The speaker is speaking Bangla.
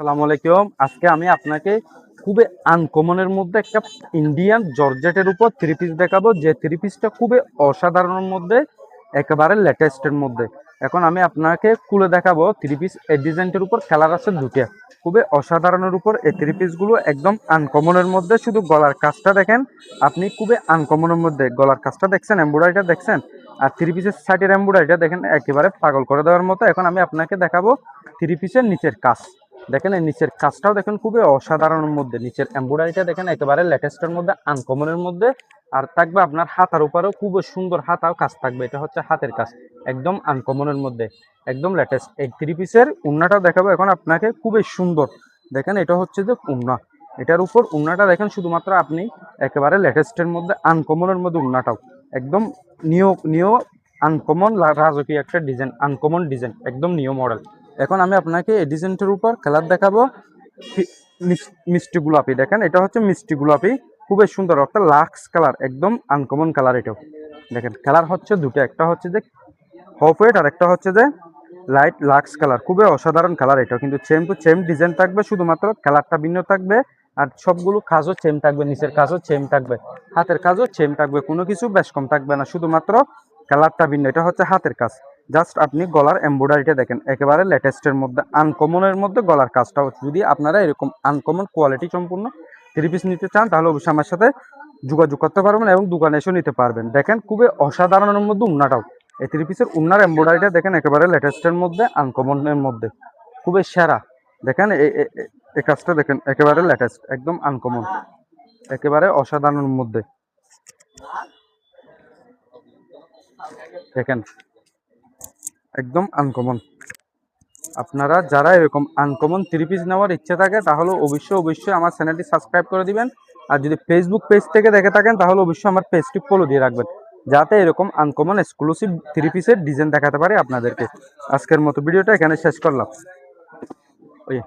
আসসালামু আলাইকুম। আজকে আমি আপনাকে খুবই আনকমনের মধ্যে একটা ইন্ডিয়ান জর্জেটের উপর থ্রি পিস দেখাবো, যে থ্রি পিসটা খুবই অসাধারণের মধ্যে, একেবারে লেটেস্টের মধ্যে। এখন আমি আপনাকে খুলে দেখাবো থ্রি পিস। এই ডিজাইনটার উপর কালার আছে দুটো, খুবই অসাধারণের উপর এই থ্রি পিসগুলো একদম আনকমনের মধ্যে। শুধু গলার কাজটা দেখেন, আপনি খুবই আনকমনের মধ্যে গলার কাজটা দেখছেন, এমব্রয়ডারিটা দেখছেন, আর থ্রি পিসের সাইডের এমব্রয়ডারিটা দেখেন, একেবারে পাগল করে দেওয়ার মতো। এখন আমি আপনাকে দেখাবো থ্রি পিসের নিচের কাজ। দেখেন এই নিচের কাজটাও দেখেন খুবই অসাধারণের মধ্যে, নিচের এমব্রয়ডারিটা দেখেন একেবারে লেটেস্টের মধ্যে, আনকমনের মধ্যে। আর থাকবে আপনার হাতার উপরেও খুব সুন্দর হাতাও কাজ থাকবে, এটা হচ্ছে হাতের কাজ, একদম আনকমনের মধ্যে, একদম লেটেস্ট। এই থ্রি পিসের উন্নাটাও দেখাবো এখন আপনাকে, খুবই সুন্দর। দেখেন এটা হচ্ছে যে উন্না, এটার উপর উন্নাটা দেখেন শুধুমাত্র আপনি একেবারে লেটেস্টের মধ্যে, আনকমনের মধ্যে উন্নাটাও একদম নিউ নিউ আনকমন, রাজকীয় একটা ডিজাইন, আনকমন ডিজাইন, একদম নিউ মডেল। এখন আমি আপনাকে এই ডিজাইনটার উপর কালার দেখাবো। মিষ্টি গোলাপি, দেখেন এটা হচ্ছে মিষ্টি গোলাপি, খুবই সুন্দর একটা লাক্স কালার, একদম আনকমন কালার। এটাও দেখেন কালার হচ্ছে দুটো, একটা হচ্ছে যে হফ হোয়াইট আর একটা হচ্ছে যে লাইট লাক্স কালার, খুবই অসাধারণ কালার। এটাও কিন্তু সেম টু সেম ডিজাইন থাকবে, শুধুমাত্র কালারটা ভিন্ন থাকবে। আর সবগুলো কাজও সেম থাকবে, নিচের কাজও সেম থাকবে, হাতের কাজও সেম থাকবে, কোনো কিছু বেশ কম থাকবে না, শুধুমাত্র কালারটা ভিন্ন। এটা হচ্ছে হাতের কাজ। জাস্ট আপনি গলার এমব্রয়ডারিটা দেখেন, একেবারে লেটেস্টের মধ্যে, আনকমনের মধ্যে গলার কাজটা। যদি আপনারা এরকম আনকমন কোয়ালিটি সম্পূর্ণ থ্রি পিস নিতে চান, তাহলে অবশ্যই আমার সাথে যোগাযোগ করতে পারবেন এবং দোকানে এসেও নিতে পারবেন। দেখেন খুবই অসাধারণের মধ্যে উন্নাটাও, এই থ্রি পিসের উন্নার এমব্রয়ডারিটা দেখেন একেবারে লেটেস্টের মধ্যে, আনকমনের মধ্যে, খুবই সেরা। দেখেন এই কাজটা দেখেন, একেবারে লেটেস্ট, একদম আনকমন, একেবারে অসাধারণের মধ্যে। দেখেন একদম আনকমন। আপনারা যারা এরকম আনকমন থ্রি পিস নেওয়ার ইচ্ছে থাকে, তাহলে অবশ্যই আমার চ্যানেলটি সাবস্ক্রাইব করে দিবেন। আর যদি ফেসবুক পেজ থেকে দেখে থাকেন, তাহলে অবশ্যই আমার পেজটি ফলো দিয়ে রাখবেন, যাতে এরকম আনকমন এক্সক্লুসিভ থ্রি পিসের ডিজাইন দেখাতে পারি আপনাদেরকে। আজকের মতো ভিডিওটা এখানে শেষ করলাম। ওই